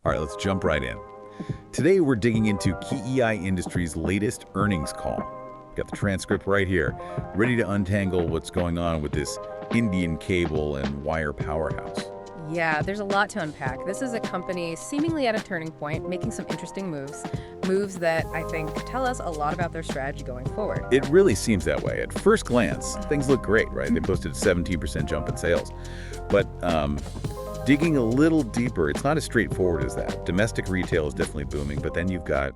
All right, let's jump right in. Today, we're digging into KEI Industries' latest earnings call. Got the transcript right here, ready to untangle what's going on with this Indian cable and wire powerhouse. Yeah, there's a lot to unpack. This is a company seemingly at a turning point, making some interesting moves. Moves that I think tell us a lot about their strategy going forward. It really seems that way. At first glance, things look great, right? They posted a 17% jump in sales. But digging a little deeper, it's not as straightforward as that. Domestic retail is definitely booming, but then you've got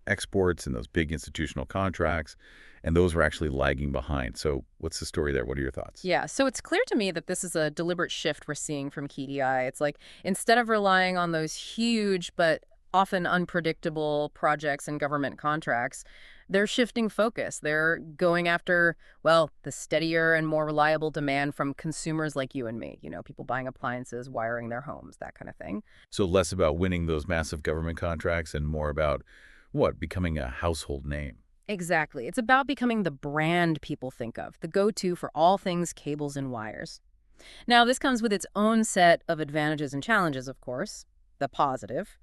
exports and those big institutional contracts, and those are actually lagging behind. So what's the story there? What are your thoughts? Yeah, so it's clear to me that this is a deliberate shift we're seeing from KDI. It's like instead of relying on those huge but often unpredictable projects and government contracts, they're shifting focus. They're going after, well, the steadier and more reliable demand from consumers like you and me, people buying appliances, wiring their homes, that kind of thing. So less about winning those massive government contracts and more about what? Becoming a household name. Exactly. It's about becoming the brand people think of, the go-to for all things cables and wires. Now, this comes with its own set of advantages and challenges, of course. The positive.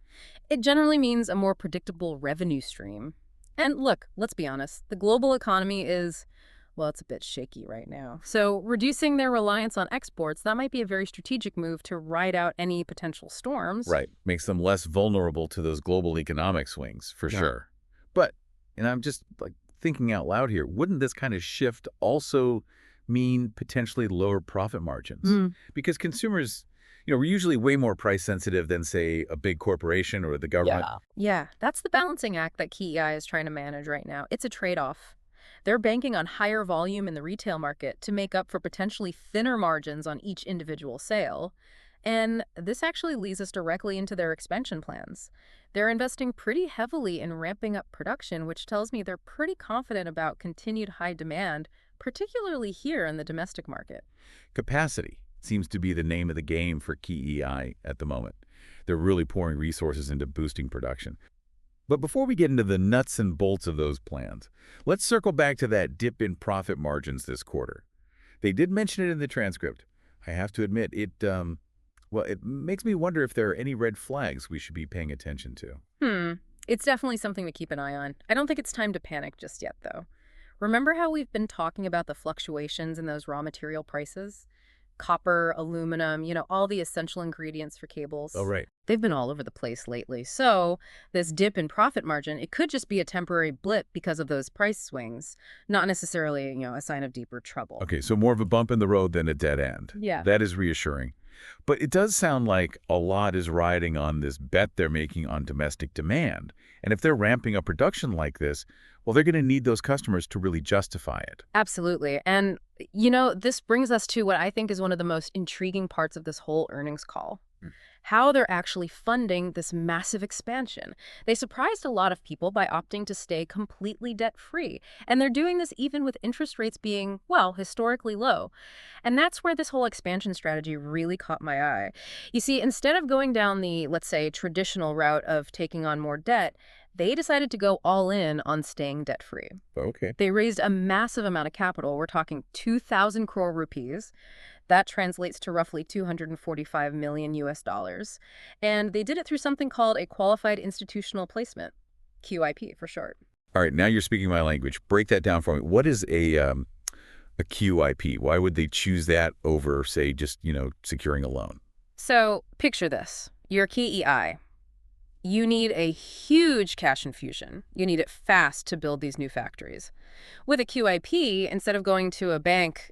It generally means a more predictable revenue stream. And look, let's be honest, the global economy is, well, it's a bit shaky right now. So reducing their reliance on exports, that might be a very strategic move to ride out any potential storms. Right. Makes them less vulnerable to those global economic swings, for sure. But, and I'm just like thinking out loud here, wouldn't this kind of shift also mean potentially lower profit margins? Because consumers, we're usually way more price sensitive than, say, a big corporation or the government. Yeah, that's the balancing act that KEI is trying to manage right now. It's a trade-off. They're banking on higher volume in the retail market to make up for potentially thinner margins on each individual sale. And this actually leads us directly into their expansion plans. They're investing pretty heavily in ramping up production, which tells me they're pretty confident about continued high demand, particularly here in the domestic market. Capacity seems to be the name of the game for KEI at the moment. They're really pouring resources into boosting production. But before we get into the nuts and bolts of those plans, let's circle back to that dip in profit margins this quarter. They did mention it in the transcript. I have to admit, it makes me wonder if there are any red flags we should be paying attention to. It's definitely something to keep an eye on. I don't think it's time to panic just yet, though. Remember how we've been talking about the fluctuations in those raw material prices? Copper, aluminum, all the essential ingredients for cables. Oh, right. They've been all over the place lately. So this dip in profit margin, it could just be a temporary blip because of those price swings, not necessarily, a sign of deeper trouble. Okay, so more of a bump in the road than a dead end. Yeah. That is reassuring. But it does sound like a lot is riding on this bet they're making on domestic demand. And if they're ramping up production like this, well, they're going to need those customers to really justify it. Absolutely. And, this brings us to what I think is one of the most intriguing parts of this whole earnings call. How they're actually funding this massive expansion. They surprised a lot of people by opting to stay completely debt-free. And they're doing this even with interest rates being, well, historically low. And that's where this whole expansion strategy really caught my eye. You see, instead of going down the, let's say, traditional route of taking on more debt, they decided to go all in on staying debt-free. Okay. They raised a massive amount of capital. We're talking 2,000 crore rupees. That translates to roughly 245 million US dollars. And they did it through something called a qualified institutional placement, QIP for short. All right, now you're speaking my language. Break that down for me. What is a QIP? Why would they choose that over, say, just, securing a loan? So picture this. You're KEI. You need a huge cash infusion. You need it fast to build these new factories. With a QIP, instead of going to a bank,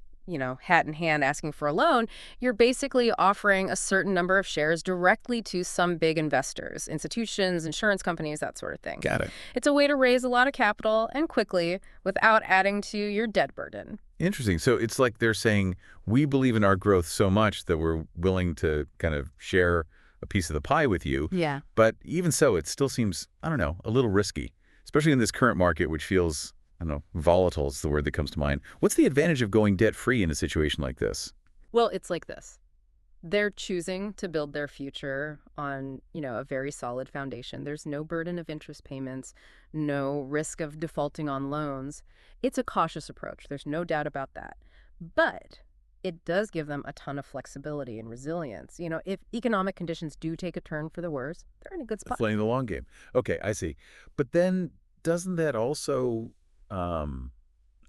hat in hand asking for a loan, you're basically offering a certain number of shares directly to some big investors, institutions, insurance companies, that sort of thing. Got it. It's a way to raise a lot of capital and quickly without adding to your debt burden. Interesting. So it's like they're saying, we believe in our growth so much that we're willing to kind of share a piece of the pie with you. Yeah. But even so, it still seems, I don't know, a little risky, especially in this current market, which feels, I don't know, volatile is the word that comes to mind. What's the advantage of going debt-free in a situation like this? Well, it's like this. They're choosing to build their future on, a very solid foundation. There's no burden of interest payments, no risk of defaulting on loans. It's a cautious approach. There's no doubt about that. But it does give them a ton of flexibility and resilience. If economic conditions do take a turn for the worse, they're in a good spot. Playing the long game. Okay, I see. But then doesn't that also, um,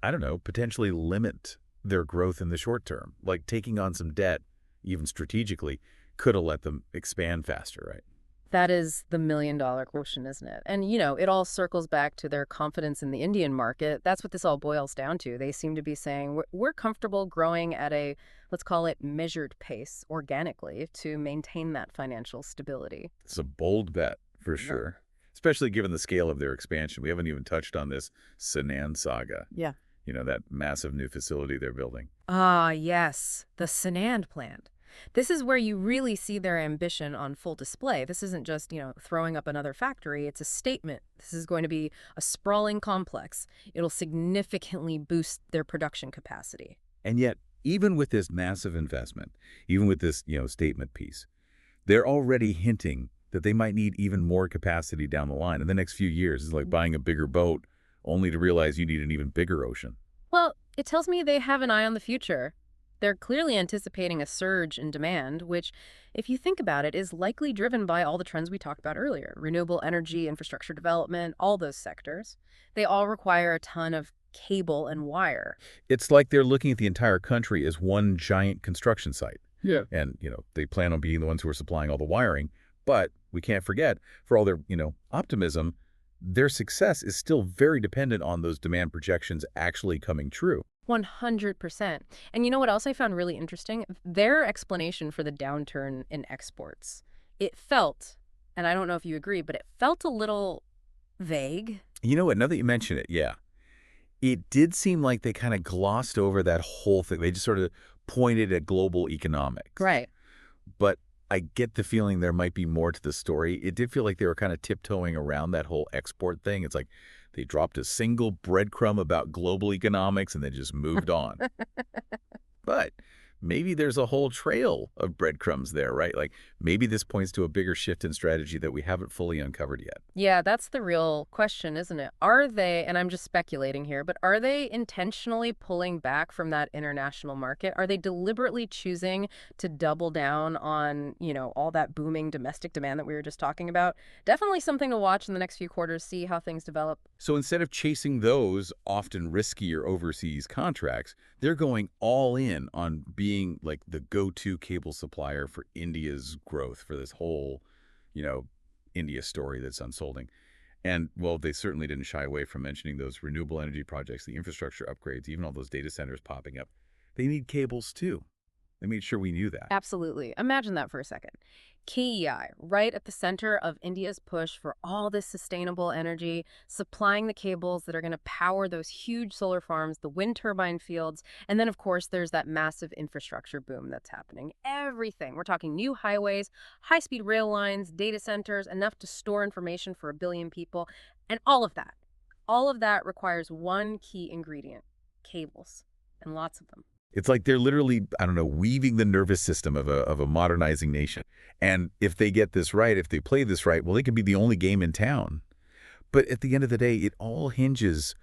I don't know, potentially limit their growth in the short term? Like taking on some debt, even strategically, could have let them expand faster, right? That is the million-dollar question, isn't it? And, it all circles back to their confidence in the Indian market. That's what this all boils down to. They seem to be saying, we're comfortable growing at a, let's call it measured pace, organically, to maintain that financial stability. It's a bold bet, for sure. Especially given the scale of their expansion. We haven't even touched on this Sanan saga, Yeah. that massive new facility they're building. Ah, yes, the Sanand plant. This is where you really see their ambition on full display. This isn't just, throwing up another factory. It's a statement. This is going to be a sprawling complex. It'll significantly boost their production capacity. And yet, even with this massive investment, even with this, statement piece, they're already hinting that they might need even more capacity down the line in the next few years. It's like buying a bigger boat only to realize you need an even bigger ocean. Well, it tells me they have an eye on the future. They're clearly anticipating a surge in demand, which, if you think about it, is likely driven by all the trends we talked about earlier: renewable energy, infrastructure development, all those sectors. They all require a ton of cable and wire. It's like they're looking at the entire country as one giant construction site. Yeah. And, they plan on being the ones who are supplying all the wiring. But we can't forget, for all their, optimism, their success is still very dependent on those demand projections actually coming true. 100%. And you know what else I found really interesting? Their explanation for the downturn in exports. It felt, and I don't know if you agree, but it felt a little vague. You know what? Now that you mention it, yeah. It did seem like they kind of glossed over that whole thing. They just sort of pointed at global economics. Right. But I get the feeling there might be more to the story. It did feel like they were kind of tiptoeing around that whole export thing. It's like they dropped a single breadcrumb about global economics and then just moved on. But maybe there's a whole trail of breadcrumbs there, right? Like maybe this points to a bigger shift in strategy that we haven't fully uncovered yet. Yeah, that's the real question, isn't it? Are they, and I'm just speculating here, but are they intentionally pulling back from that international market? Are they deliberately choosing to double down on, all that booming domestic demand that we were just talking about? Definitely something to watch in the next few quarters, see how things develop. So instead of chasing those often riskier overseas contracts, they're going all in on being like the go-to cable supplier for India's growth, for this whole, you know, India story that's unfolding. And, well, they certainly didn't shy away from mentioning those renewable energy projects, the infrastructure upgrades, even all those data centers popping up. They need cables, too. They made sure we knew that. Absolutely. Imagine that for a second. KEI, right at the center of India's push for all this sustainable energy, supplying the cables that are going to power those huge solar farms, the wind turbine fields, and then, of course, there's that massive infrastructure boom that's happening. Everything. We're talking new highways, high-speed rail lines, data centers, enough to store information for 1 billion people, and all of that. All of that requires one key ingredient: cables, and lots of them. It's like they're literally, I don't know, weaving the nervous system of a modernizing nation. And if they get this right, if they play this right, well, they could be the only game in town. But at the end of the day, it all hinges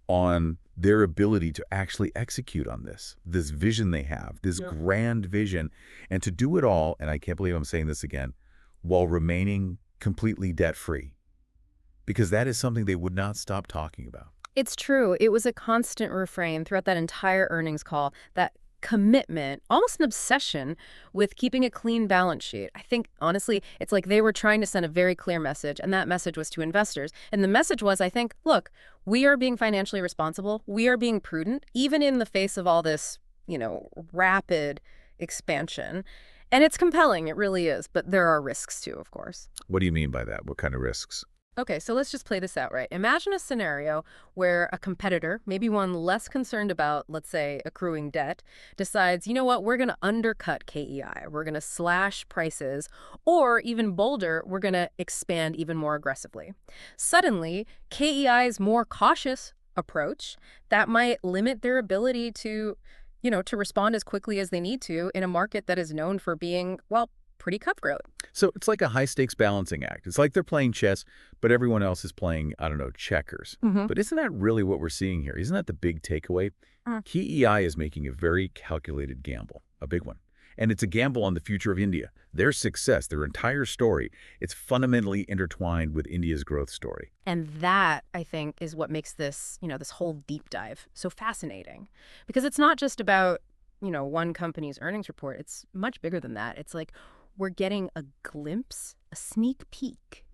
on their ability to actually execute on this vision they have, this grand vision, and to do it all, and I can't believe I'm saying this again, while remaining completely debt-free. Because that is something they would not stop talking about. It's true. It was a constant refrain throughout that entire earnings call, that commitment, almost an obsession with keeping a clean balance sheet. I think, honestly, it's like they were trying to send a very clear message, and that message was to investors. And the message was, I think, look, we are being financially responsible. We are being prudent, even in the face of all this, rapid expansion. And it's compelling. It really is. But there are risks, too, of course. What do you mean by that? What kind of risks? Okay, so let's just play this out, right? Imagine a scenario where a competitor, maybe one less concerned about, let's say, accruing debt, decides, you know what, we're going to undercut KEI. We're going to slash prices, or even bolder, we're going to expand even more aggressively. Suddenly, KEI's more cautious approach, that might limit their ability to, to respond as quickly as they need to in a market that is known for being, well, pretty cutthroat. So it's like a high-stakes balancing act. It's like they're playing chess, but everyone else is playing, I don't know, checkers. Hmm. But isn't that really what we're seeing here? Isn't that the big takeaway? KEI is making a very calculated gamble, a big one. And it's a gamble on the future of India. Their success, their entire story, it's fundamentally intertwined with India's growth story. And that, I think, is what makes this, this whole deep dive so fascinating. Because it's not just about, one company's earnings report. It's much bigger than that. It's like we're getting a glimpse, a sneak peek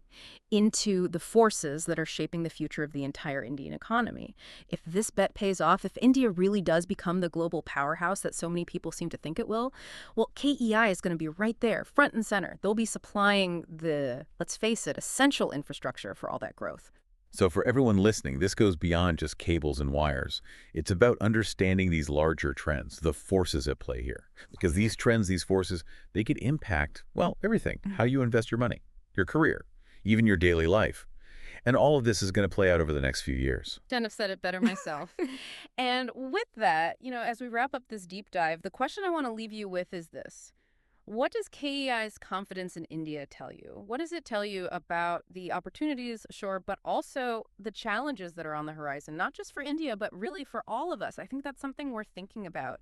into the forces that are shaping the future of the entire Indian economy. If this bet pays off, if India really does become the global powerhouse that so many people seem to think it will, well, KEI is going to be right there, front and center. They'll be supplying the, let's face it, essential infrastructure for all that growth. So for everyone listening, this goes beyond just cables and wires. It's about understanding these larger trends, the forces at play here. Because these trends, these forces, they could impact, well, everything. How you invest your money, your career, even your daily life. And all of this is going to play out over the next few years. Couldn't have said it better myself. And with that, as we wrap up this deep dive, the question I want to leave you with is this. What does KEI's confidence in India tell you? What does it tell you about the opportunities, sure, but also the challenges that are on the horizon, not just for India, but really for all of us? I think that's something we're thinking about.